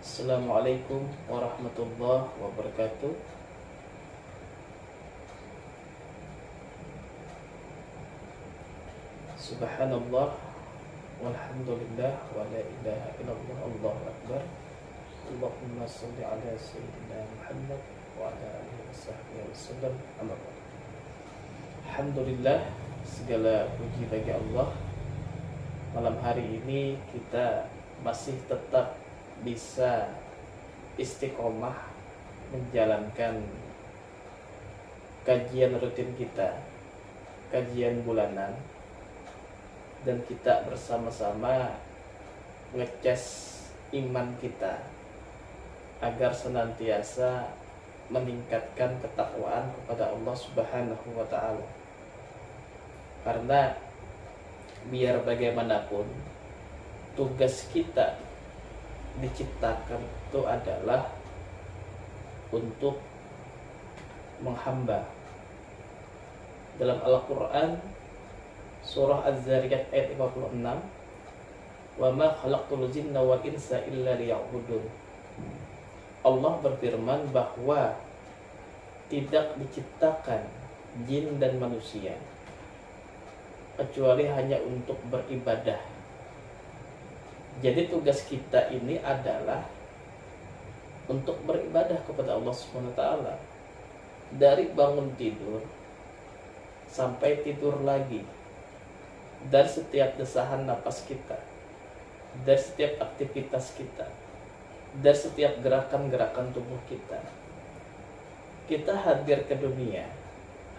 Assalamualaikum warahmatullahi wabarakatuh. Subhanallah walhamdulillah wa la ilaha illallah, Allahu akbar. Allahumma shalli ala sayyidina Muhammad wa ala alihi wasahbihi wasallam. Amma ba'd. Alhamdulillah, segala puji bagi Allah. Malam hari ini kita masih tetap bisa istiqomah menjalankan kajian rutin kita, kajian bulanan, dan kita bersama-sama ngecas iman kita agar senantiasa meningkatkan ketakwaan kepada Allah Subhanahu wa ta'ala. Karena biar bagaimanapun tugas kita diciptakan itu adalah untuk menghamba. Dalam Al-Quran surah Az-Zariyat ayat 56, wa ma khalaqtul jinna wal insa illa liya'budun. Allah berfirman bahwa tidak diciptakan jin dan manusia kecuali hanya untuk beribadah. Jadi tugas kita ini adalah untuk beribadah kepada Allah Subhanahu wa ta'ala. Dari bangun tidur sampai tidur lagi, dari setiap desahan napas kita, dari setiap aktivitas kita, dari setiap gerakan-gerakan tubuh kita, kita hadir ke dunia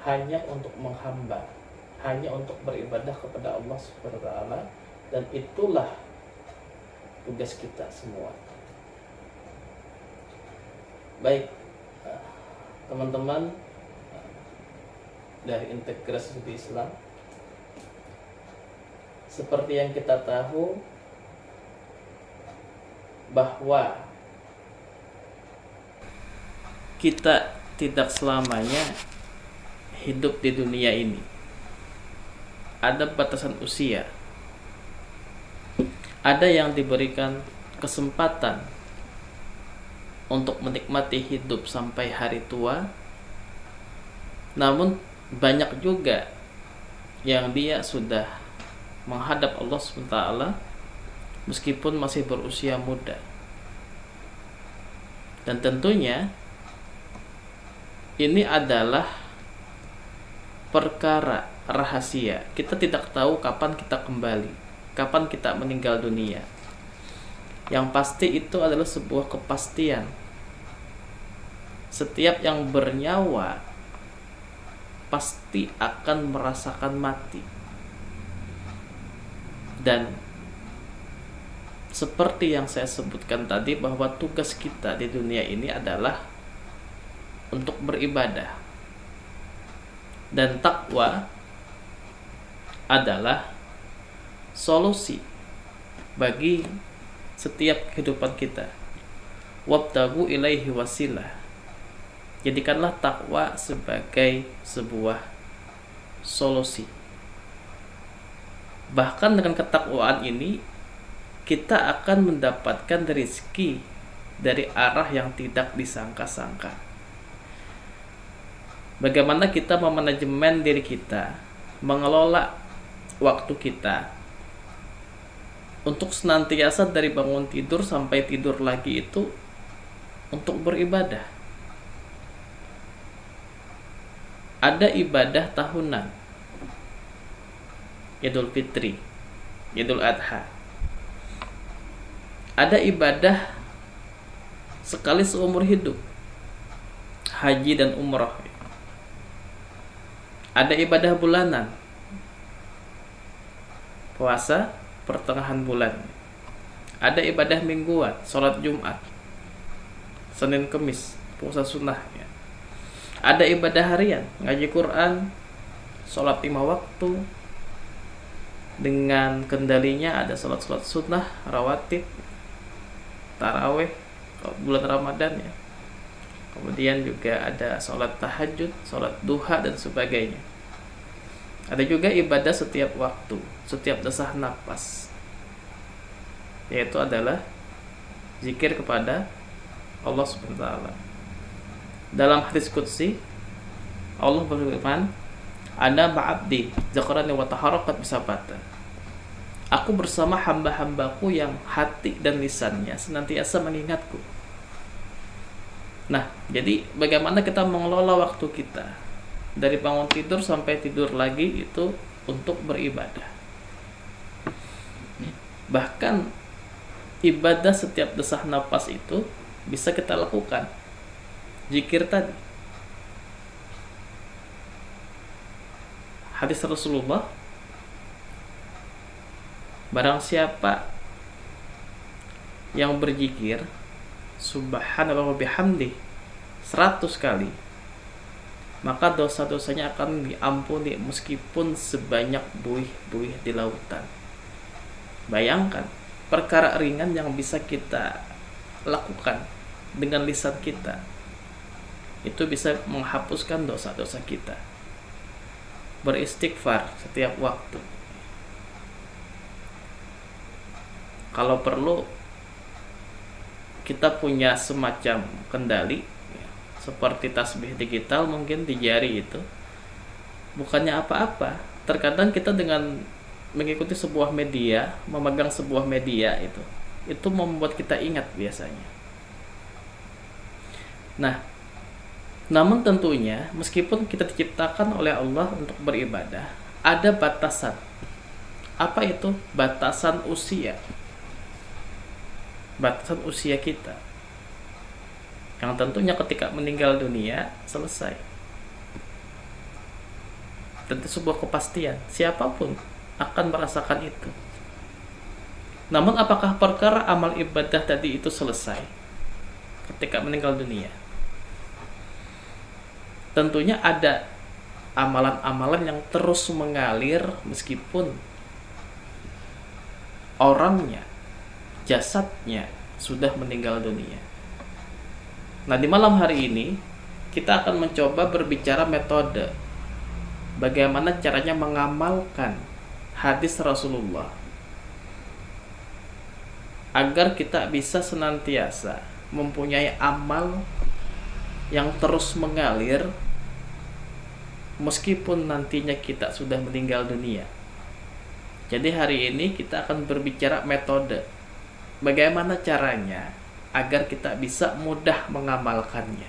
hanya untuk menghamba, hanya untuk beribadah kepada Allah Subhanahu wa ta'ala. Dan itulah tugas kita semua. Baik, teman-teman dari Integrasi Studi Islam, seperti yang kita tahu bahwa kita tidak selamanya hidup di dunia ini. Ada batasan usia. Ada yang diberikan kesempatan untuk menikmati hidup sampai hari tua, namun banyak juga yang dia sudah menghadap Allah SWT meskipun masih berusia muda. Dan tentunya ini adalah perkara rahasia. Kita tidak tahu kapan kita kembali, kapan kita meninggal dunia. Yang pasti itu adalah sebuah kepastian. Setiap yang bernyawa pasti akan merasakan mati. Dan seperti yang saya sebutkan tadi, bahwa tugas kita di dunia ini adalah untuk beribadah. Dan takwa adalah solusi bagi setiap kehidupan kita. Wabtagu ilaihi wasilah. Jadikanlah takwa sebagai sebuah solusi. Bahkan dengan ketakwaan ini kita akan mendapatkan rezeki dari arah yang tidak disangka-sangka. Bagaimana kita memanajemen diri kita, mengelola waktu kita untuk senantiasa dari bangun tidur sampai tidur lagi itu untuk beribadah. Ada ibadah tahunan, Idul Fitri, Idul Adha. Ada ibadah sekali seumur hidup, haji dan umrah. Ada ibadah bulanan, puasa pertengahan bulan. Ada ibadah mingguan, sholat Jumat, Senin Kemis, puasa sunnahnya. Ada ibadah harian, ngaji Quran, sholat 5 waktu dengan kendalinya. Ada sholat-sholat sunnah, rawatib, taraweh bulan Ramadan ya. Kemudian juga ada sholat tahajud, sholat duha dan sebagainya. Ada juga ibadah setiap waktu, setiap desah napas, yaitu adalah zikir kepada Allah Subhanahu wa taala. Dalam hadis qudsi Allah berfirman, "Ana ma'abdi zakarani wa taharakat bisabata." Aku bersama hamba-hambaku yang hati dan lisannya senantiasa mengingatku. Nah, jadi bagaimana kita mengelola waktu kita dari bangun tidur sampai tidur lagi itu untuk beribadah. Bahkan ibadah setiap desah napas itu bisa kita lakukan. Zikir tadi. Hadis Rasulullah, barang siapa yang berzikir subhanallah wa bihamdi 100 kali, maka dosa-dosanya akan diampuni meskipun sebanyak buih-buih di lautan. Bayangkan, perkara ringan yang bisa kita lakukan dengan lisan kita itu bisa menghapuskan dosa-dosa kita. Beristighfar setiap waktu. Kalau perlu kita punya semacam kendali seperti tasbih digital mungkin di jari itu. Bukannya apa-apa. Terkadang kita dengan mengikuti sebuah media, memegang sebuah media itu membuat kita ingat biasanya. Nah, namun tentunya meskipun kita diciptakan oleh Allah untuk beribadah, ada batasan. Apa itu? Batasan usia. Batasan usia kita. Yang tentunya ketika meninggal dunia selesai. Tentu sebuah kepastian, siapapun akan merasakan itu. Namun apakah perkara amal ibadah tadi itu selesai ketika meninggal dunia? Tentunya ada amalan-amalan yang terus mengalir meskipun orangnya, jasadnya sudah meninggal dunia. Nah, di malam hari ini kita akan mencoba berbicara metode bagaimana caranya mengamalkan hadis Rasulullah agar kita bisa senantiasa mempunyai amal yang terus mengalir meskipun nantinya kita sudah meninggal dunia. Jadi hari ini kita akan berbicara metode bagaimana caranya agar kita bisa mudah mengamalkannya.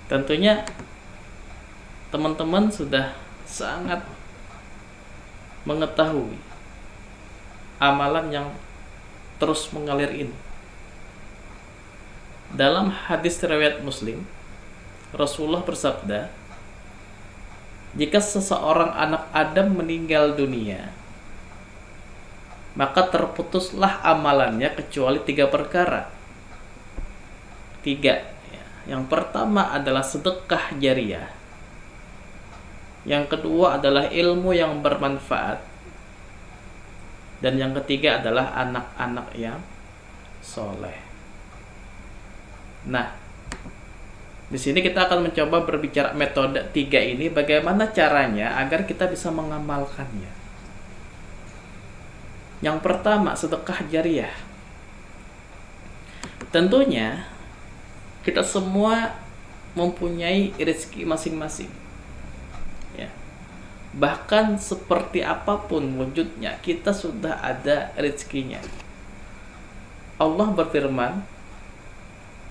Tentunya teman-teman sudah sangat mengetahui amalan yang terus mengalir ini. Dalam hadis riwayat Muslim, Rasulullah bersabda, jika seseorang anak Adam meninggal dunia, maka terputuslah amalannya kecuali 3 perkara. 3. Yang pertama adalah sedekah jariah. Yang kedua adalah ilmu yang bermanfaat. Dan yang ketiga adalah anak-anak yang soleh. Nah, di sini kita akan mencoba berbicara metode 3 ini, bagaimana caranya agar kita bisa mengamalkannya. Yang pertama, sedekah jariah. Tentunya kita semua mempunyai rezeki masing-masing. Ya. Bahkan seperti apapun wujudnya, kita sudah ada rezekinya. Allah berfirman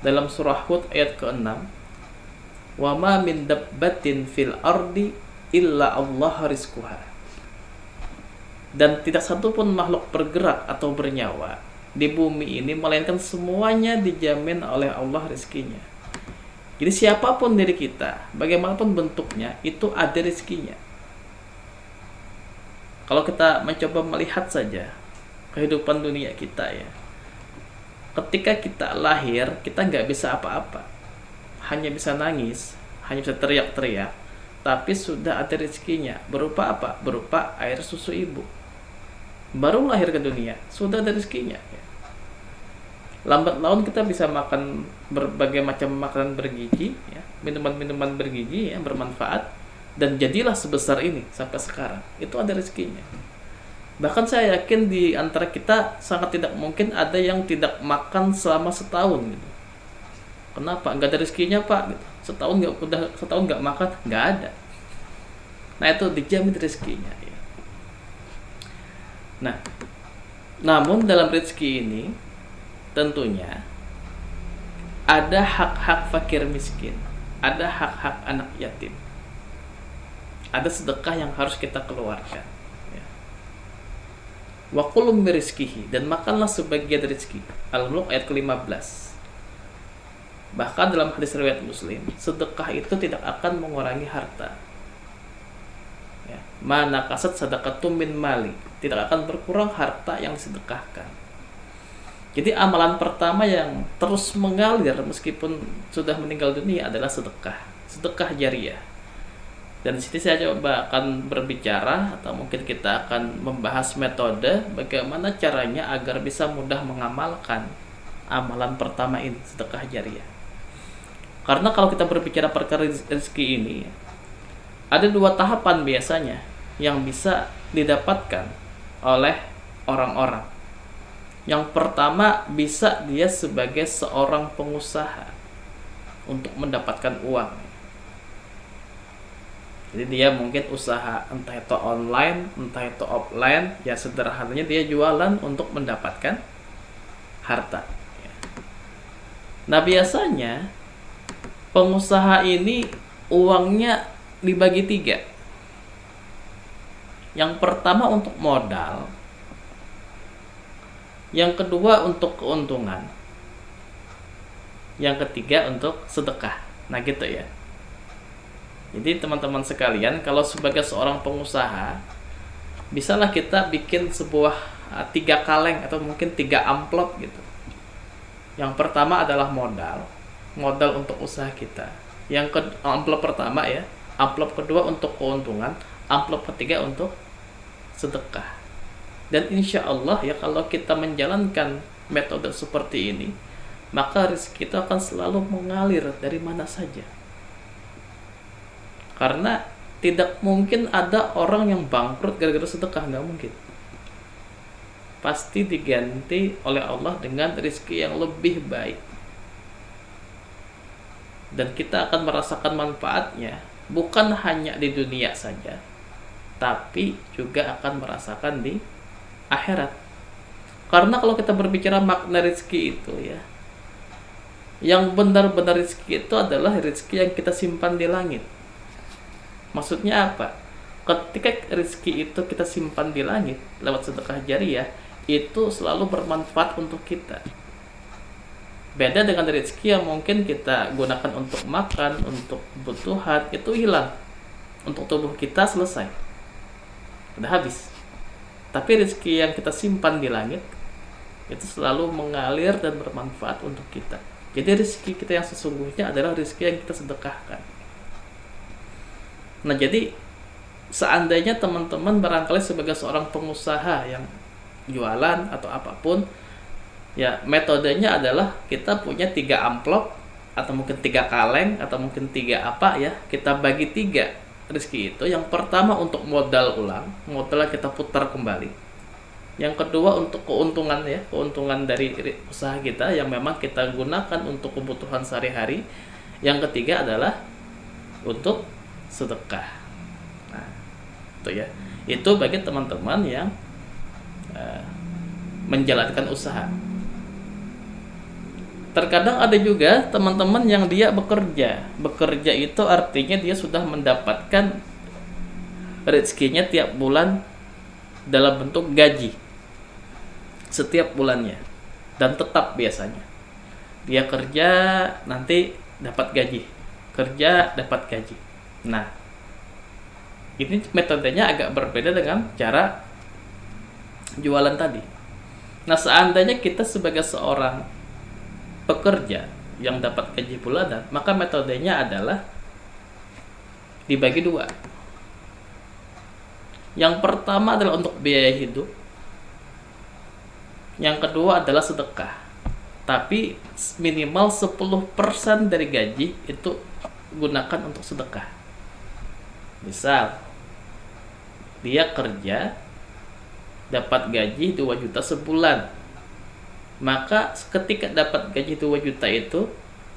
dalam surah Hud ayat ke-6, "Wa ma min dabbatin fil ardi illa Allah rizquha." Dan tidak satu pun makhluk bergerak atau bernyawa di bumi ini melainkan semuanya dijamin oleh Allah rezekinya. Jadi siapapun dari kita, bagaimanapun bentuknya, itu ada rezekinya. Kalau kita mencoba melihat saja kehidupan dunia kita ya, ketika kita lahir, kita nggak bisa apa-apa, hanya bisa nangis, hanya bisa teriak-teriak, tapi sudah ada rezekinya. Berupa apa? Berupa air susu ibu. Baru lahir ke dunia, sudah ada rezekinya. Lambat laun kita bisa makan berbagai macam makanan bergizi, ya, minuman-minuman bergizi, ya, bermanfaat, dan jadilah sebesar ini sampai sekarang. Itu ada rezekinya. Bahkan saya yakin di antara kita sangat tidak mungkin ada yang tidak makan selama setahun gitu. Kenapa? Nggak ada rezekinya pak gitu. Setahun nggak makan, nggak ada. Nah itu dijamin rezekinya ya. Nah, namun dalam rezeki ini tentunya ada hak-hak fakir miskin, ada hak-hak anak yatim, ada sedekah yang harus kita keluarkan ya. Wa kulum mirizkihi, dan makanlah sebagian rezeki. Al-Mulk ayat ke-15. Bahkan dalam hadis riwayat Muslim, sedekah itu tidak akan mengurangi harta ya. Mana kasat sadaqatum min mali, tidak akan berkurang harta yang disedekahkan. Jadi amalan pertama yang terus mengalir meskipun sudah meninggal dunia adalah sedekah jariyah. Dan di sini saya coba akan berbicara atau mungkin kita akan membahas metode bagaimana caranya agar bisa mudah mengamalkan amalan pertama ini, sedekah jariyah. Karena kalau kita berbicara perkara rezeki ini, ada dua tahapan biasanya yang bisa didapatkan oleh orang-orang. Yang pertama, bisa dia sebagai seorang pengusaha untuk mendapatkan uang. Jadi dia mungkin usaha entah itu online, entah itu offline, ya sederhananya dia jualan untuk mendapatkan harta. Nah biasanya pengusaha ini uangnya dibagi tiga. Yang pertama untuk modal, yang kedua untuk keuntungan, yang ketiga untuk sedekah. Nah gitu ya. Jadi teman-teman sekalian, kalau sebagai seorang pengusaha, bisalah kita bikin sebuah 3 kaleng atau mungkin 3 amplop gitu. Yang pertama adalah modal untuk usaha kita. Amplop pertama ya, amplop kedua untuk keuntungan, amplop ketiga untuk sedekah. Dan insya Allah ya, kalau kita menjalankan metode seperti ini, maka rezeki kita akan selalu mengalir dari mana saja. Karena tidak mungkin ada orang yang bangkrut gara-gara sedekah, nggak mungkin. Pasti diganti oleh Allah dengan rezeki yang lebih baik. Dan kita akan merasakan manfaatnya bukan hanya di dunia saja, tapi juga akan merasakan di akhirat. Karena kalau kita berbicara makna rezeki itu ya, yang benar-benar rezeki itu adalah rezeki yang kita simpan di langit. Maksudnya apa? Ketika rezeki itu kita simpan di langit lewat sedekah jariyah, itu selalu bermanfaat untuk kita. Beda dengan rezeki yang mungkin kita gunakan untuk makan, untuk kebutuhan, itu hilang. Untuk tubuh kita selesai, udah habis. Tapi rezeki yang kita simpan di langit itu selalu mengalir dan bermanfaat untuk kita. Jadi rezeki kita yang sesungguhnya adalah rezeki yang kita sedekahkan. Nah jadi seandainya teman-teman barangkali sebagai seorang pengusaha yang jualan atau apapun, ya metodenya adalah kita punya 3 amplop atau mungkin 3 kaleng atau mungkin 3 apa ya, kita bagi 3 rezeki itu. Yang pertama untuk modal ulang, modalnya kita putar kembali. Yang kedua untuk keuntungan ya, keuntungan dari usaha kita yang memang kita gunakan untuk kebutuhan sehari-hari. Yang ketiga adalah untuk sedekah. Nah, itu ya. Itu bagi teman-teman yang menjalankan usaha. Terkadang ada juga teman-teman yang dia bekerja. Bekerja itu artinya dia sudah mendapatkan rezekinya tiap bulan dalam bentuk gaji setiap bulannya, dan tetap biasanya. Dia kerja nanti dapat gaji, kerja dapat gaji. Nah, ini metodenya agak berbeda dengan cara jualan tadi. Nah, seandainya kita sebagai seorang pekerja yang dapat gaji bulanan, maka metodenya adalah dibagi 2. Yang pertama adalah untuk biaya hidup, yang kedua adalah sedekah. Tapi minimal 10% dari gaji itu gunakan untuk sedekah. Misal dia kerja dapat gaji 2 juta sebulan. Maka ketika dapat gaji 2 juta itu,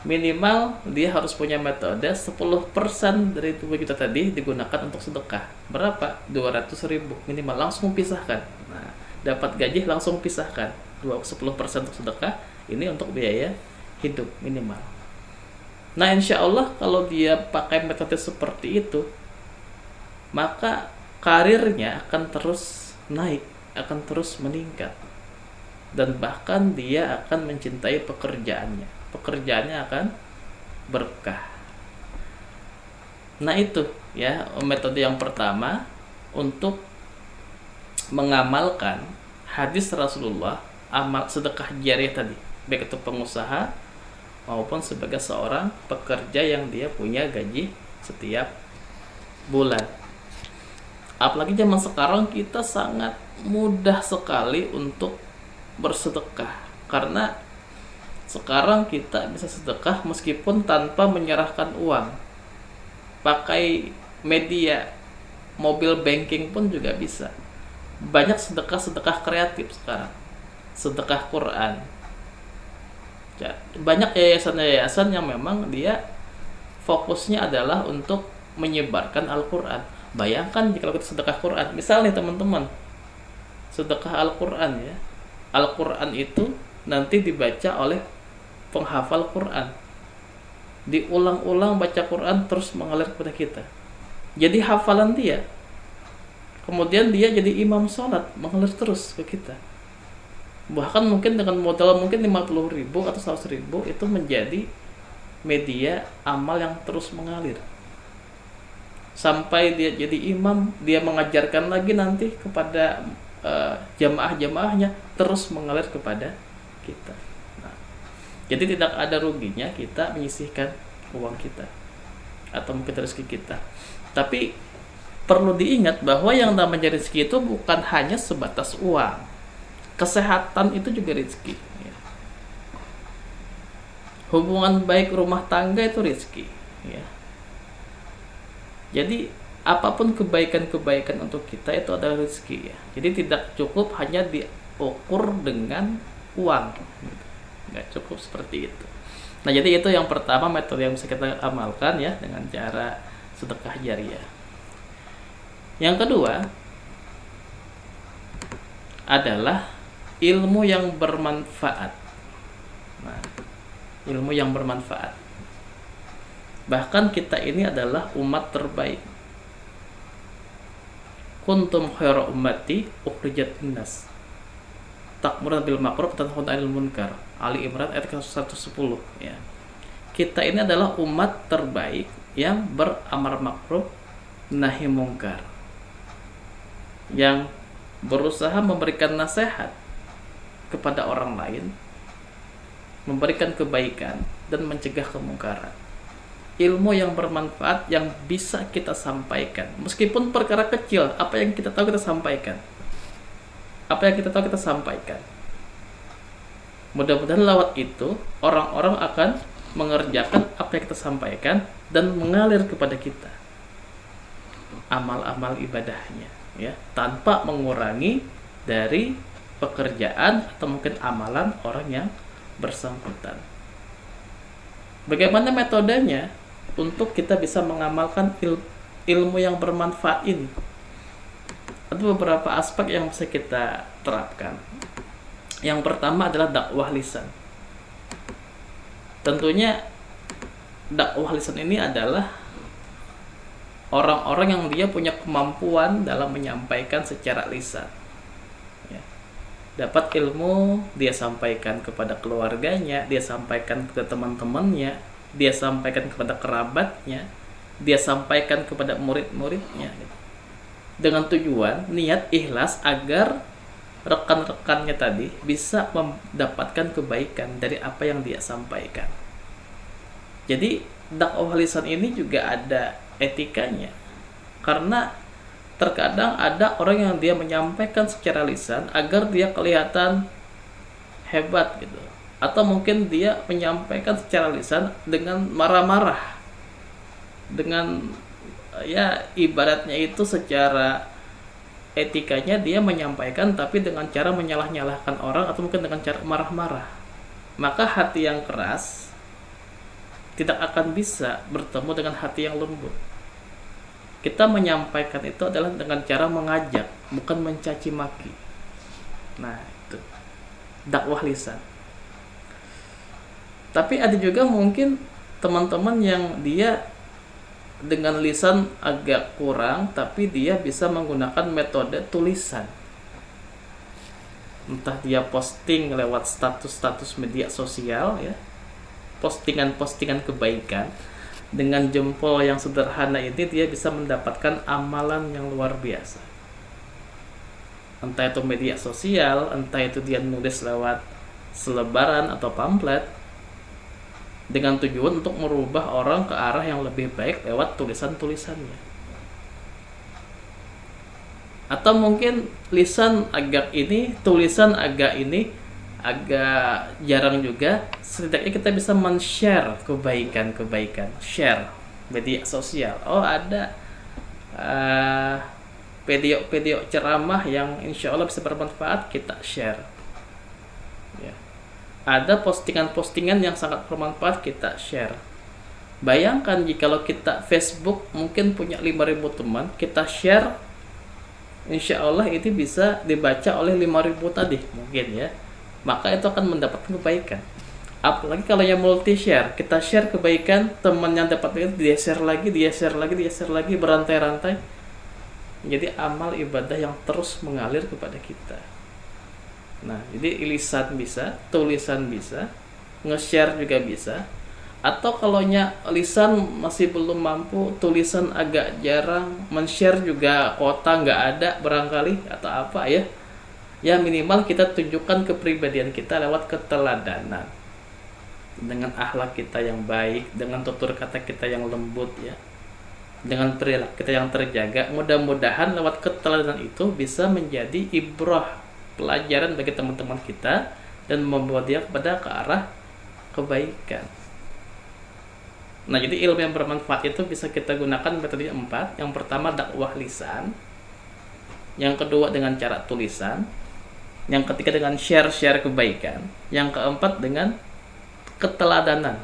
minimal dia harus punya metode 10% dari 2 juta tadi digunakan untuk sedekah. Berapa? 200.000 minimal, langsung pisahkan. Nah, dapat gaji langsung pisahkan. 10% untuk sedekah, ini untuk biaya hidup minimal. Nah, insya Allah kalau dia pakai metode seperti itu, maka karirnya akan terus naik, akan terus meningkat. Dan bahkan dia akan mencintai pekerjaannya. Pekerjaannya akan berkah. Nah, itu ya metode yang pertama untuk mengamalkan hadis Rasulullah, amal sedekah jariah tadi, baik itu pengusaha maupun sebagai seorang pekerja yang dia punya gaji setiap bulan. Apalagi zaman sekarang kita sangat mudah sekali untuk bersedekah, karena sekarang kita bisa sedekah meskipun tanpa menyerahkan uang. Pakai media mobile banking pun juga bisa. Banyak sedekah-sedekah kreatif sekarang. Sedekah Quran. Banyak yayasan-yayasan yang memang dia fokusnya adalah untuk menyebarkan Al-Quran. Bayangkan jika kita sedekah Quran. Misal nih teman-teman, sedekah Al-Quran ya. Al-Quran itu nanti dibaca oleh penghafal Quran, diulang-ulang baca Quran terus mengalir kepada kita, jadi hafalan dia, kemudian dia jadi imam sholat mengalir terus ke kita. Bahkan mungkin dengan modal mungkin 50.000 atau 100.000 itu menjadi media amal yang terus mengalir sampai dia jadi imam, dia mengajarkan lagi nanti kepada jamaah-jamaahnya, terus mengalir kepada kita. Jadi tidak ada ruginya kita menyisihkan uang kita atau mungkin rezeki kita. Tapi perlu diingat bahwa yang namanya rezeki itu bukan hanya sebatas uang. Kesehatan itu juga rezeki. Hubungan baik rumah tangga itu rezeki. Jadi apapun kebaikan-kebaikan untuk kita itu adalah rezeki ya. Jadi tidak cukup hanya diukur dengan uang. Nggak cukup seperti itu. Nah, jadi itu yang pertama metode yang bisa kita amalkan ya dengan cara sedekah jariah. Yang kedua adalah ilmu yang bermanfaat. Nah, ilmu yang bermanfaat. Bahkan kita ini adalah umat terbaik. Kuntum khairu ummati ukhrijat linnas ta'muruna bil ma'ruf wa tanhauna 'anil munkar. Ali Imran ayat 110 ya. Kita ini adalah umat terbaik yang beramar ma'ruf nahi mungkar, yang berusaha memberikan nasihat kepada orang lain, memberikan kebaikan dan mencegah kemungkaran. Ilmu yang bermanfaat yang bisa kita sampaikan, meskipun perkara kecil, apa yang kita tahu kita sampaikan. Apa yang kita tahu kita sampaikan. Mudah-mudahan lewat itu orang-orang akan mengerjakan apa yang kita sampaikan dan mengalir kepada kita amal-amal ibadahnya ya, tanpa mengurangi dari pekerjaan atau mungkin amalan orang yang bersangkutan. Bagaimana metodenya untuk kita bisa mengamalkan ilmu yang bermanfaat ini? Ada beberapa aspek yang bisa kita terapkan. Yang pertama adalah dakwah lisan. Tentunya dakwah lisan ini adalah orang-orang yang dia punya kemampuan dalam menyampaikan secara lisan. Ya. Dapat ilmu, dia sampaikan kepada keluarganya, dia sampaikan kepada teman-temannya, dia sampaikan kepada kerabatnya, dia sampaikan kepada murid-muridnya. Gitu. Dengan tujuan, niat ikhlas agar rekan-rekannya tadi bisa mendapatkan kebaikan dari apa yang dia sampaikan. Jadi dakwah lisan ini juga ada etikanya, karena terkadang ada orang yang dia menyampaikan secara lisan agar dia kelihatan hebat gitu, atau mungkin dia menyampaikan secara lisan dengan marah-marah, dengan ya ibaratnya itu secara etikanya dia menyampaikan tapi dengan cara menyalah-nyalahkan orang atau mungkin dengan cara marah-marah. Maka hati yang keras tidak akan bisa bertemu dengan hati yang lembut. Kita menyampaikan itu adalah dengan cara mengajak, bukan mencaci maki. Nah, itu dakwah lisan. Tapi ada juga mungkin teman-teman yang dia dengan lisan agak kurang, tapi dia bisa menggunakan metode tulisan. Entah dia posting lewat status-status media sosial ya, postingan-postingan kebaikan. Dengan jempol yang sederhana ini dia bisa mendapatkan amalan yang luar biasa. Entah itu media sosial, entah itu dia nulis lewat selebaran atau pamflet, dengan tujuan untuk merubah orang ke arah yang lebih baik lewat tulisan-tulisannya. Atau mungkin lisan agak ini, tulisan agak ini, agak jarang juga. Setidaknya kita bisa men-share kebaikan-kebaikan, share media sosial. Oh, ada video ceramah yang insya Allah bisa bermanfaat, kita share ya. Ada postingan-postingan yang sangat bermanfaat, kita share. Bayangkan jikalau kita Facebook mungkin punya 5.000 teman, kita share, insya Allah itu bisa dibaca oleh 5.000 tadi mungkin ya. Maka itu akan mendapatkan kebaikan. Apalagi kalau yang multi share, kita share kebaikan, teman yang dapat itu dia share lagi, berantai-rantai. Jadi amal ibadah yang terus mengalir kepada kita. Nah, jadi lisan bisa, tulisan bisa, nge-share juga bisa. Atau kalau lisan masih belum mampu, tulisan agak jarang, men-share juga kuota nggak ada barangkali atau apa ya. Ya minimal kita tunjukkan kepribadian kita lewat keteladanan. Dengan akhlak kita yang baik, dengan tutur kata kita yang lembut ya. Dengan perilaku kita yang terjaga, mudah-mudahan lewat keteladanan itu bisa menjadi ibrah, pelajaran bagi teman-teman kita dan membawa dia kepada ke arah kebaikan. Nah, jadi ilmu yang bermanfaat itu bisa kita gunakan metode 4. Yang pertama dakwah lisan, yang kedua dengan cara tulisan, yang ketiga dengan share kebaikan, yang keempat dengan keteladanan,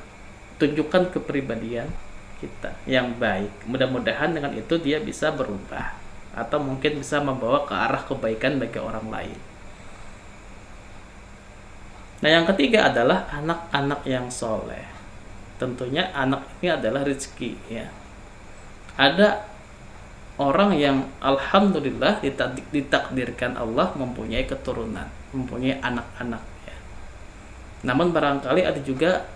tunjukkan kepribadian kita yang baik. Mudah-mudahan dengan itu dia bisa berubah atau mungkin bisa membawa ke arah kebaikan bagi orang lain. Nah, yang ketiga adalah anak-anak yang soleh. Tentunya anak ini adalah rezeki ya. Ada orang yang alhamdulillah ditakdirkan Allah mempunyai keturunan, mempunyai anak-anak ya. Namun barangkali ada juga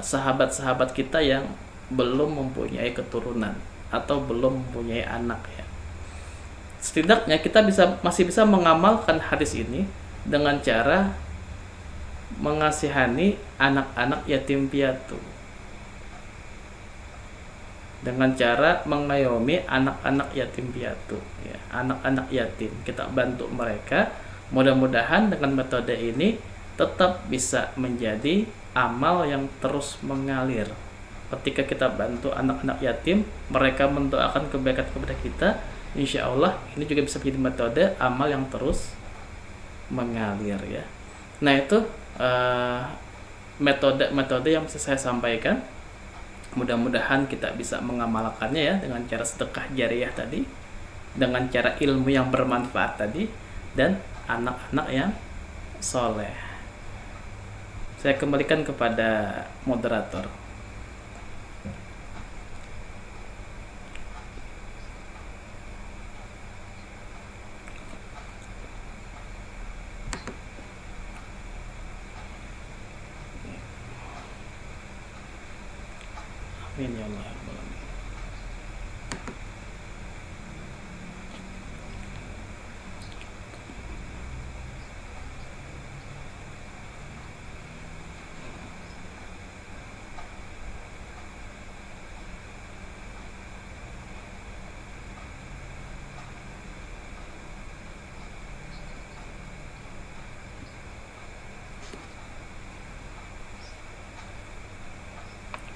sahabat-sahabat kita yang belum mempunyai keturunan atau belum mempunyai anak ya. Setidaknya kita masih bisa mengamalkan hadis ini dengan cara mengasihani anak-anak yatim piatu, dengan cara mengayomi anak-anak yatim piatu ya, anak-anak yatim kita bantu mereka. Mudah-mudahan dengan metode ini tetap bisa menjadi amal yang terus mengalir. Ketika kita bantu anak-anak yatim, mereka mendoakan kebaikan kepada kita, insya Allah ini juga bisa menjadi metode amal yang terus mengalir ya. Nah, itu metode-metode yang bisa saya sampaikan. Mudah-mudahan kita bisa mengamalkannya ya, dengan cara sedekah jariah tadi, dengan cara ilmu yang bermanfaat tadi, dan anak-anak yang soleh. Saya kembalikan kepada moderator. Amin ya Allah.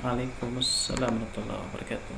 Waalaikumsalam warahmatullahi wabarakatuh.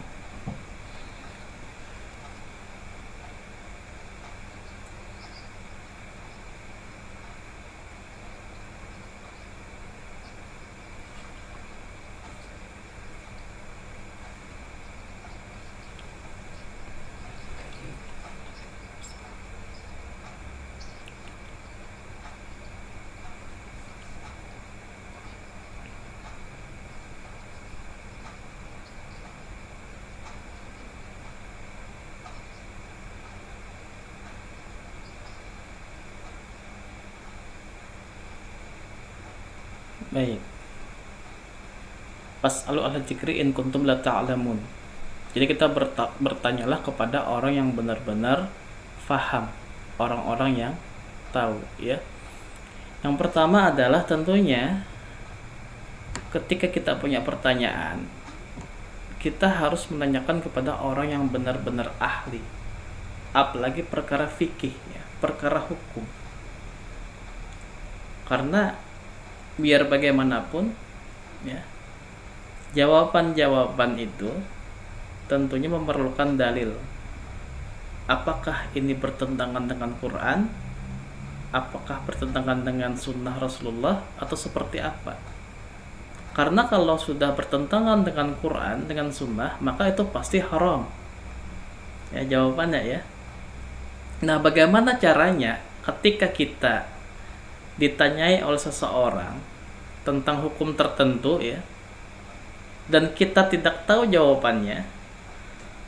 Baik. Fas'alu ahla dzikri in kuntum la ta'lamun. Jadi kita bertanyalah kepada orang yang benar-benar faham, orang-orang yang tahu, ya. Yang pertama adalah tentunya ketika kita punya pertanyaan, kita harus menanyakan kepada orang yang benar-benar ahli, apalagi perkara fikih, ya, perkara hukum. Karena biar bagaimanapun, ya, jawaban-jawaban itu tentunya memerlukan dalil. Apakah ini bertentangan dengan Quran? Apakah bertentangan dengan sunnah Rasulullah? Atau seperti apa? Karena kalau sudah bertentangan dengan Quran, dengan sunnah, maka itu pasti haram. Ya, jawabannya, ya. Nah, bagaimana caranya ketika kita ditanyai oleh seseorang tentang hukum tertentu, ya, dan kita tidak tahu jawabannya,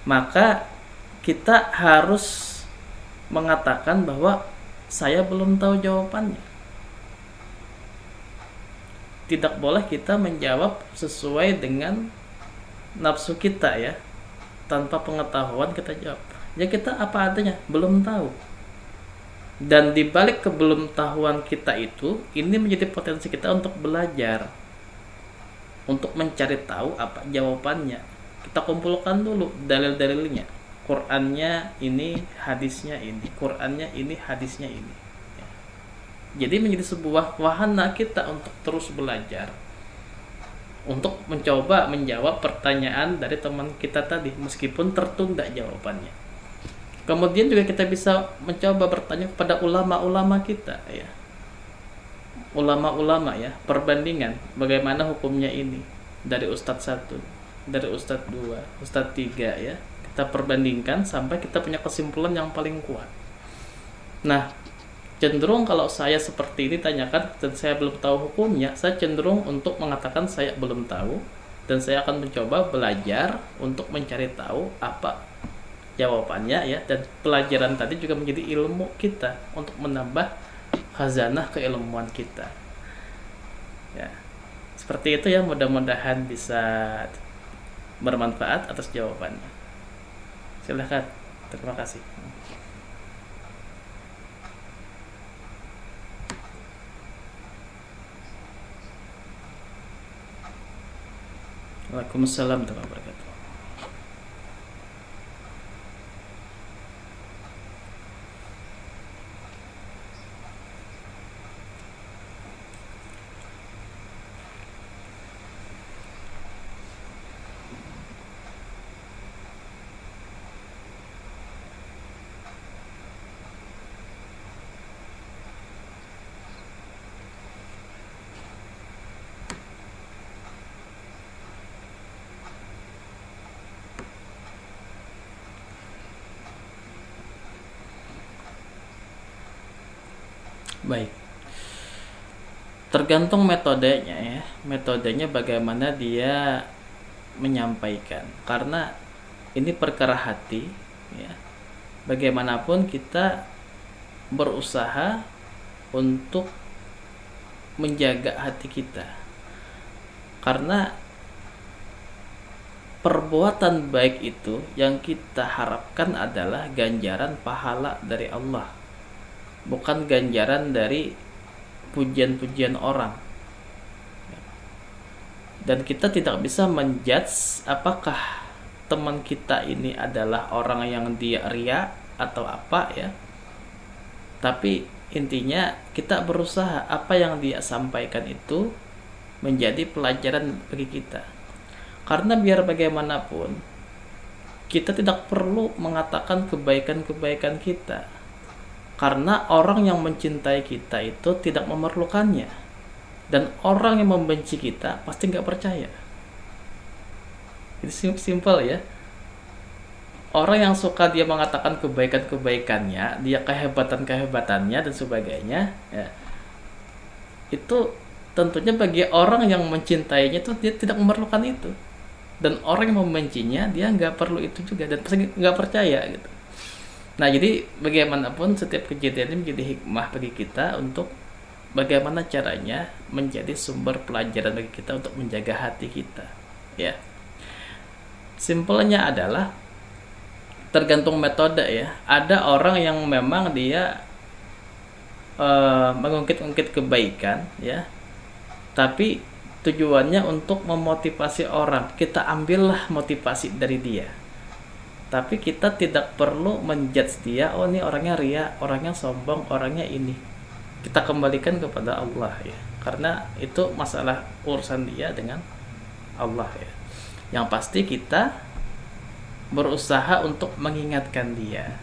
maka kita harus mengatakan bahwa saya belum tahu jawabannya. Tidak boleh kita menjawab sesuai dengan nafsu kita, ya, tanpa pengetahuan kita jawab. Ya, kita apa adanya, belum tahu. Dan dibalik kebelumtahuan kita itu, ini menjadi potensi kita untuk belajar, untuk mencari tahu apa jawabannya. Kita kumpulkan dulu dalil-dalilnya. Qurannya ini, hadisnya ini. Qurannya ini, hadisnya ini. Ya. Jadi menjadi sebuah wahana kita untuk terus belajar, untuk mencoba menjawab pertanyaan dari teman kita tadi, meskipun tertunda jawabannya. Kemudian juga kita bisa mencoba bertanya kepada ulama-ulama kita, ya. Ulama-ulama, ya, perbandingan bagaimana hukumnya ini dari ustadz 1, dari ustadz 2, ustadz 3, ya. Kita perbandingkan sampai kita punya kesimpulan yang paling kuat. Nah, cenderung kalau saya seperti ini tanyakan dan saya belum tahu hukumnya, saya cenderung untuk mengatakan saya belum tahu, dan saya akan mencoba belajar untuk mencari tahu apa jawabannya, ya. Dan pelajaran tadi juga menjadi ilmu kita untuk menambah khazanah keilmuan kita, ya. Seperti itu, ya. Mudah-mudahan bisa bermanfaat atas jawabannya. Silahkan. Terima kasih. Waalaikumsalam warahmatullahi wabarakatuh. Baik. Tergantung metodenya, ya. Metodenya bagaimana dia menyampaikan. Karena ini perkara hati, ya. Bagaimanapun kita berusaha untuk menjaga hati kita. Karena perbuatan baik itu yang kita harapkan adalah ganjaran pahala dari Allah, bukan ganjaran dari pujian-pujian orang. Dan kita tidak bisa menjudge apakah teman kita ini adalah orang yang dia ria atau apa, ya. Tapi intinya kita berusaha apa yang dia sampaikan itu menjadi pelajaran bagi kita. Karena biar bagaimanapun kita tidak perlu mengatakan kebaikan-kebaikan kita, karena orang yang mencintai kita itu tidak memerlukannya, dan orang yang membenci kita pasti nggak percaya. Itu simpel, ya. Orang yang suka dia mengatakan kebaikan-kebaikannya, dia kehebatan-kehebatannya dan sebagainya, ya, itu tentunya bagi orang yang mencintainya itu dia tidak memerlukan itu, dan orang yang membencinya dia nggak perlu itu juga dan pasti nggak percaya, gitu. Nah, jadi bagaimanapun setiap kejadian ini menjadi hikmah bagi kita untuk bagaimana caranya menjadi sumber pelajaran bagi kita untuk menjaga hati kita, ya. Simpelnya adalah tergantung metode, ya. Ada orang yang memang dia mengungkit-ungkit kebaikan, ya, tapi tujuannya untuk memotivasi orang. Kita ambillah motivasi dari dia, tapi kita tidak perlu menjudge dia, oh ini orangnya ria, orangnya sombong, orangnya ini. Kita kembalikan kepada Allah, ya, karena itu masalah urusan dia dengan Allah, ya. Yang pasti kita berusaha untuk mengingatkan dia,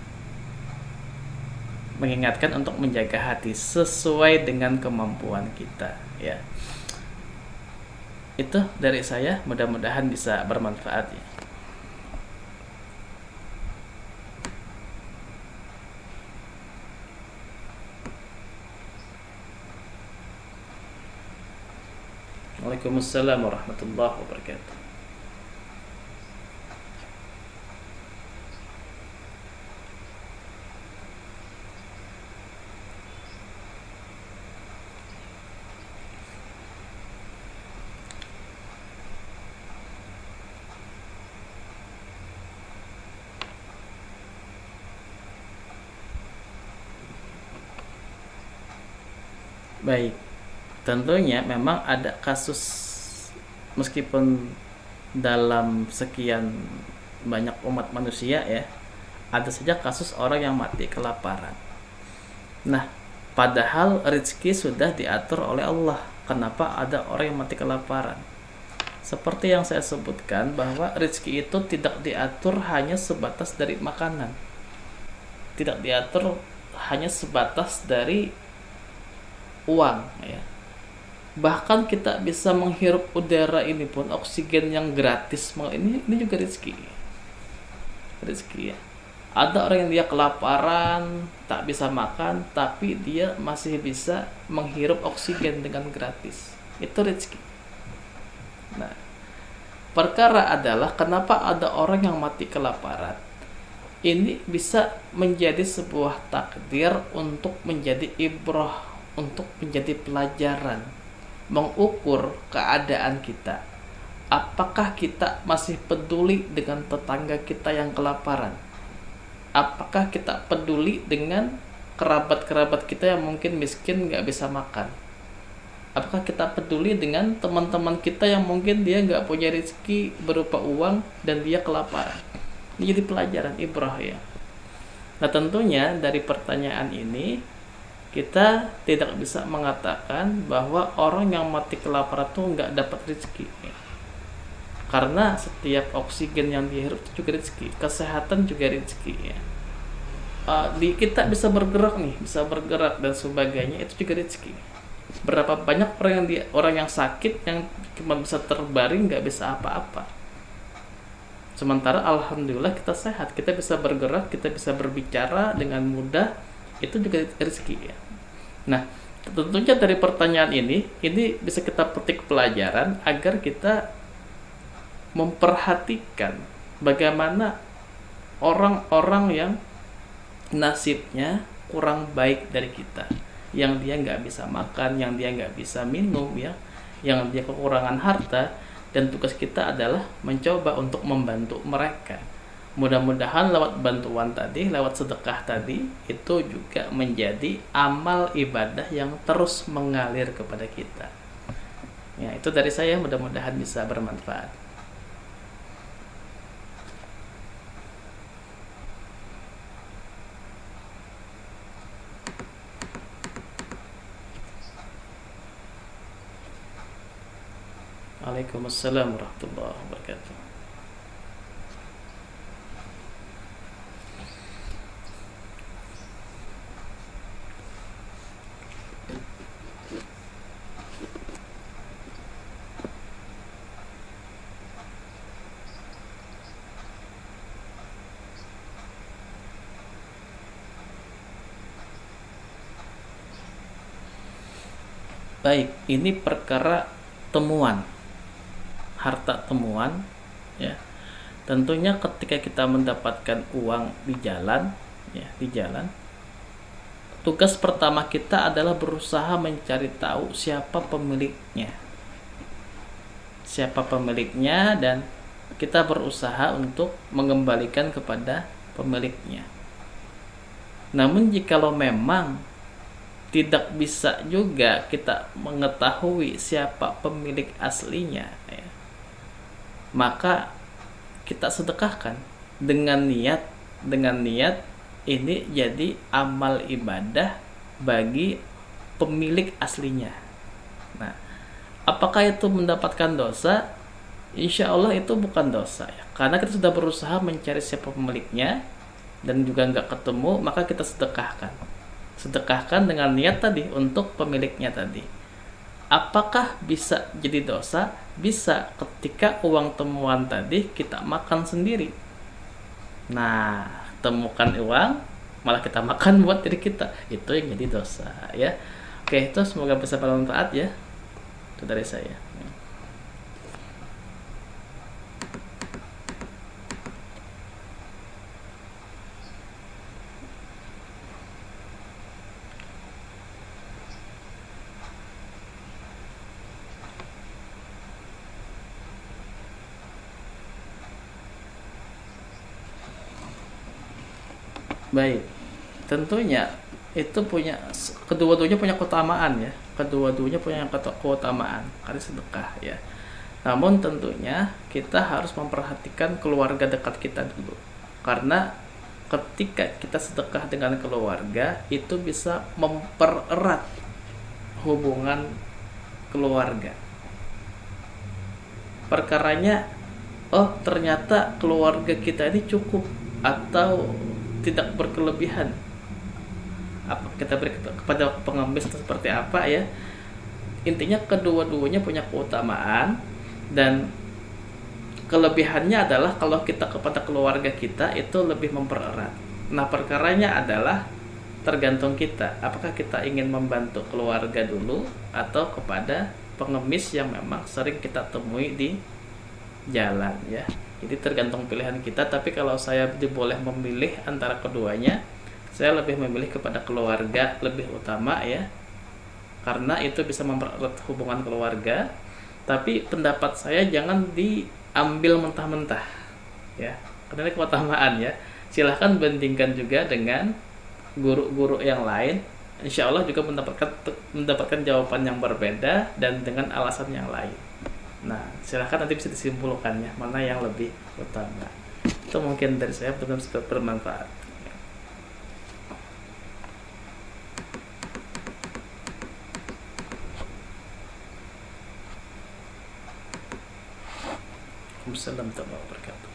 mengingatkan untuk menjaga hati sesuai dengan kemampuan kita, ya. Itu dari saya, mudah-mudahan bisa bermanfaat, ya. Waalaikumsalam warahmatullahi wabarakatuh. Baik, tentunya memang ada kasus, meskipun dalam sekian banyak umat manusia, ya, ada saja kasus orang yang mati kelaparan. Nah, padahal rezeki sudah diatur oleh Allah. Kenapa ada orang yang mati kelaparan? Seperti yang saya sebutkan, bahwa rezeki itu tidak diatur hanya sebatas dari makanan, tidak diatur hanya sebatas dari uang, ya. Bahkan kita bisa menghirup udara ini pun, oksigen yang gratis, ini juga rezeki, ya. Ada orang yang dia kelaparan, tak bisa makan, tapi dia masih bisa menghirup oksigen dengan gratis. Itu rezeki. Nah, perkara adalah kenapa ada orang yang mati kelaparan. Ini bisa menjadi sebuah takdir untuk menjadi ibrah, untuk menjadi pelajaran, mengukur keadaan kita. Apakah kita masih peduli dengan tetangga kita yang kelaparan? Apakah kita peduli dengan kerabat-kerabat kita yang mungkin miskin, gak bisa makan? Apakah kita peduli dengan teman-teman kita yang mungkin dia gak punya rezeki berupa uang dan dia kelaparan? Ini jadi pelajaran, ibrah, ya. Nah, tentunya dari pertanyaan ini kita tidak bisa mengatakan bahwa orang yang mati kelaparan itu nggak dapat rezeki, ya. Karena setiap oksigen yang dihirup itu juga rezeki, kesehatan juga rezeki, ya. Kita bisa bergerak nih, bisa bergerak dan sebagainya, itu juga rezeki. Berapa banyak orang yang sakit yang cuma bisa terbaring, nggak bisa apa-apa. Sementara alhamdulillah kita sehat, kita bisa bergerak, kita bisa berbicara dengan mudah, itu juga rezeki, ya. Nah, tentunya dari pertanyaan ini bisa kita petik pelajaran agar kita memperhatikan bagaimana orang-orang yang nasibnya kurang baik dari kita, yang dia nggak bisa makan, yang dia nggak bisa minum, ya, yang dia kekurangan harta, dan tugas kita adalah mencoba untuk membantu mereka. Mudah-mudahan lewat bantuan tadi, lewat sedekah tadi, itu juga menjadi amal ibadah yang terus mengalir kepada kita. Ya, itu dari saya, mudah-mudahan bisa bermanfaat. Waalaikumsalam warahmatullahi wabarakatuh. Baik, ini perkara temuan, harta temuan, ya. Tentunya ketika kita mendapatkan uang di jalan, ya, di jalan, tugas pertama kita adalah berusaha mencari tahu siapa pemiliknya. Siapa pemiliknya, dan kita berusaha untuk mengembalikan kepada pemiliknya. Namun jikalau memang tidak bisa juga kita mengetahui siapa pemilik aslinya, ya, maka kita sedekahkan dengan niat ini jadi amal ibadah bagi pemilik aslinya. Nah, apakah itu mendapatkan dosa? Insya Allah itu bukan dosa, ya, karena kita sudah berusaha mencari siapa pemiliknya dan juga nggak ketemu, maka kita sedekahkan dengan niat tadi untuk pemiliknya tadi. Apakah bisa jadi dosa? Bisa, ketika uang temuan tadi kita makan sendiri. Nah, temukan uang malah kita makan buat diri kita, itu yang jadi dosa, ya. Oke, itu semoga bisa bermanfaat, ya. Itu dari saya. Baik, tentunya itu punya, kedua-duanya punya keutamaan, ya. Kedua-duanya punya keutamaan karena sedekah, ya. Namun tentunya kita harus memperhatikan keluarga dekat kita dulu. Karena ketika kita sedekah dengan keluarga, itu bisa mempererat hubungan keluarga. Perkaranya, oh ternyata keluarga kita ini cukup atau tidak berkelebihan. Apa kita beri kepada pengemis seperti apa, ya. Intinya kedua-duanya punya keutamaan, dan kelebihannya adalah kalau kita kepada keluarga kita itu lebih mempererat. Nah, perkaranya adalah tergantung kita, apakah kita ingin membantu keluarga dulu atau kepada pengemis yang memang sering kita temui di jalan, ya. Jadi tergantung pilihan kita, tapi kalau saya boleh memilih antara keduanya, saya lebih memilih kepada keluarga lebih utama, ya. Karena itu bisa mempererat hubungan keluarga. Tapi pendapat saya jangan diambil mentah-mentah, ya. Karena ini keutamaan, ya. Silahkan bandingkan juga dengan guru-guru yang lain. Insya Allah juga mendapatkan jawaban yang berbeda dan dengan alasan yang lain. Nah, silahkan nanti bisa disimpulkannya mana yang lebih utama. Itu mungkin dari saya, benar-benar bermanfaat. Waalaikumsalam warahmatullahi wabarakatuh.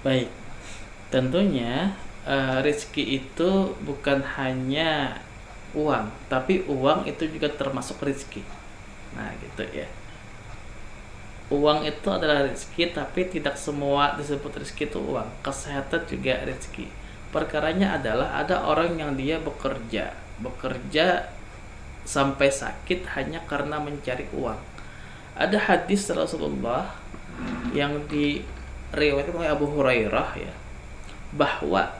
Baik, tentunya rezeki itu bukan hanya uang, tapi uang itu juga termasuk rezeki. Nah, gitu, ya. Uang itu adalah rezeki, tapi tidak semua disebut rezeki itu uang. Kesehatan juga rezeki. Perkaranya adalah ada orang yang dia bekerja sampai sakit hanya karena mencari uang. Ada hadis Rasulullah yang diriwayatkan oleh Abu Hurairah, ya, bahwa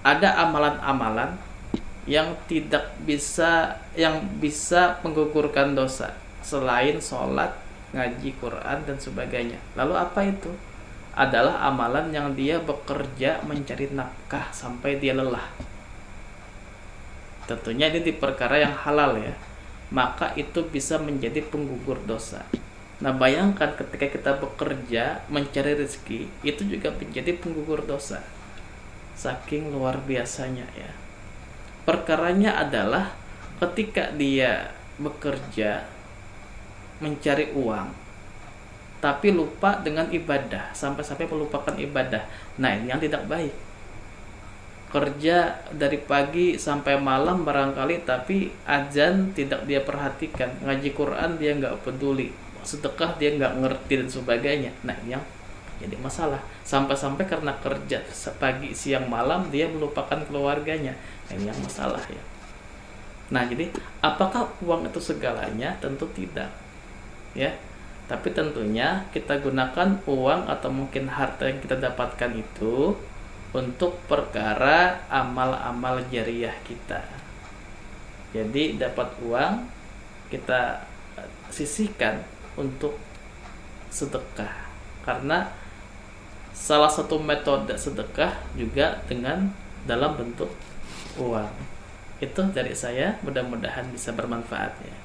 ada amalan-amalan yang bisa menggugurkan dosa selain sholat, ngaji Quran dan sebagainya. Lalu apa itu? Adalah amalan yang dia bekerja mencari nafkah sampai dia lelah. Tentunya ini di perkara yang halal, ya. Maka itu bisa menjadi penggugur dosa. Nah, bayangkan ketika kita bekerja mencari rezeki, itu juga menjadi penggugur dosa. Saking luar biasanya, ya. Perkaranya adalah ketika dia bekerja mencari uang, tapi lupa dengan ibadah, sampai-sampai melupakan ibadah. Nah, ini yang tidak baik. Kerja dari pagi sampai malam barangkali, tapi azan tidak dia perhatikan, ngaji Quran dia nggak peduli, sedekah dia nggak ngerti dan sebagainya. Nah, ini yang jadi masalah. Sampai-sampai karena kerja pagi siang malam dia melupakan keluarganya. Nah, ini yang masalah ya. Nah, jadi apakah uang itu segalanya? Tentu tidak ya, tapi tentunya kita gunakan uang atau mungkin harta yang kita dapatkan itu untuk perkara amal-amal jariah kita. Jadi dapat uang kita sisihkan untuk sedekah, karena salah satu metode sedekah juga dengan dalam bentuk uang. Itu dari saya, mudah-mudahan bisa bermanfaat ya.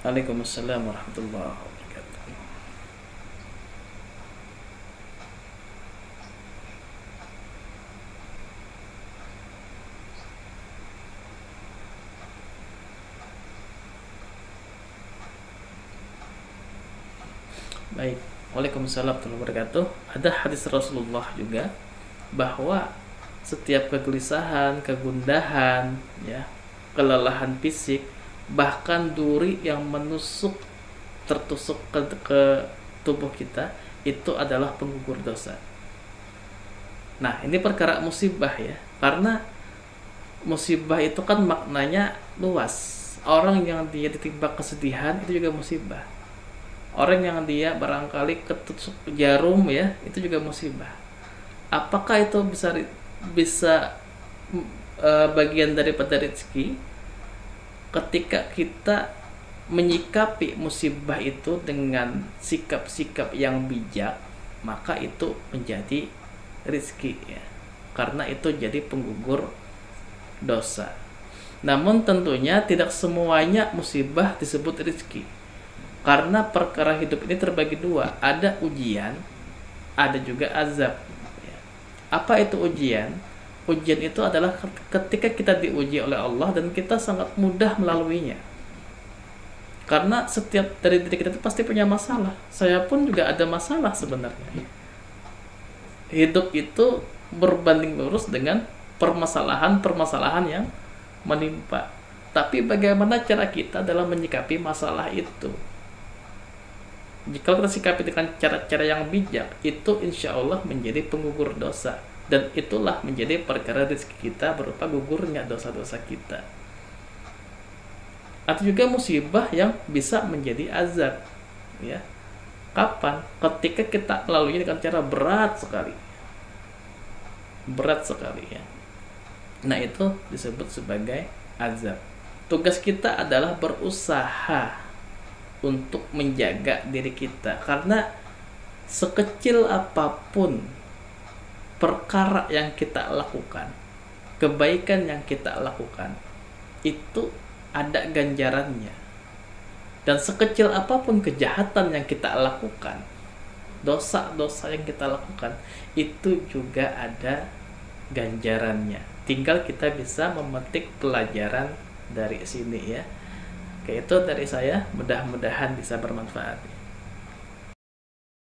Waalaikumsalam warahmatullahi wabarakatuh. Baik, Waalaikumsalam warahmatullahi wabarakatuh. Ada hadis Rasulullah juga bahwa setiap kegelisahan, kegundahan, ya, kelelahan fisik, bahkan duri yang tertusuk ke tubuh kita, itu adalah penggugur dosa. Nah, ini perkara musibah ya, karena musibah itu kan maknanya luas. Orang yang dia ditimpa kesedihan itu juga musibah. Orang yang dia barangkali ketusuk jarum ya, itu juga musibah. Apakah itu bisa bagian daripada rezeki? Ketika kita menyikapi musibah itu dengan sikap-sikap yang bijak, maka itu menjadi rezeki ya, karena itu jadi penggugur dosa. Namun tentunya tidak semuanya musibah disebut rezeki, karena perkara hidup ini terbagi dua, ada ujian, ada juga azab ya. Apa itu ujian? Ujian itu adalah ketika kita diuji oleh Allah dan kita sangat mudah melaluinya. Karena setiap dari diri kita itu pasti punya masalah. Saya pun juga ada masalah sebenarnya. Hidup itu berbanding lurus dengan permasalahan-permasalahan yang menimpa. Tapi bagaimana cara kita dalam menyikapi masalah itu? Jika kita sikapi dengan cara-cara yang bijak, itu insya Allah menjadi penggugur dosa. Dan itulah menjadi perkara rezeki kita berupa gugurnya dosa-dosa kita. Atau juga musibah yang bisa menjadi azab ya. Kapan? Ketika kita melaluinya dengan cara berat sekali ya. Nah, itu disebut sebagai azab. Tugas kita adalah berusaha untuk menjaga diri kita, karena sekecil apapun perkara yang kita lakukan, kebaikan yang kita lakukan, itu ada ganjarannya. Dan sekecil apapun kejahatan yang kita lakukan, dosa-dosa yang kita lakukan, itu juga ada ganjarannya. Tinggal kita bisa memetik pelajaran dari sini ya. Oke, itu dari saya, mudah-mudahan bisa bermanfaat.